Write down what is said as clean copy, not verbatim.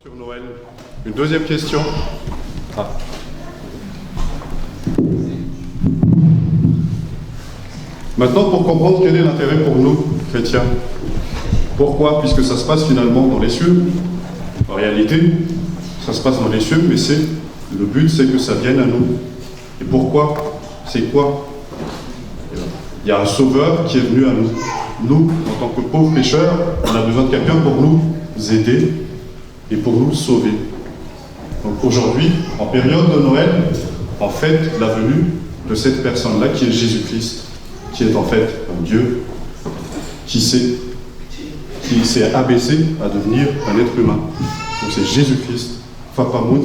Sur Noël. Une deuxième question. Maintenant, pour comprendre quel est l'intérêt pour nous, chrétiens. Pourquoi? Puisque ça se passe finalement dans les cieux. En réalité, ça se passe dans les cieux, mais le but, c'est que ça vienne à nous. Et pourquoi? C'est quoi? Il y a un sauveur qui est venu à nous. Nous, en tant que pauvres pécheurs, on a besoin de quelqu'un pour nous aider et pour nous sauver. Donc aujourd'hui, en période de Noël, en fait, la venue de cette personne-là qui est Jésus-Christ, qui est en fait un Dieu, qui s'est abaissé à devenir un être humain. Donc c'est Jésus-Christ. Papa Moon,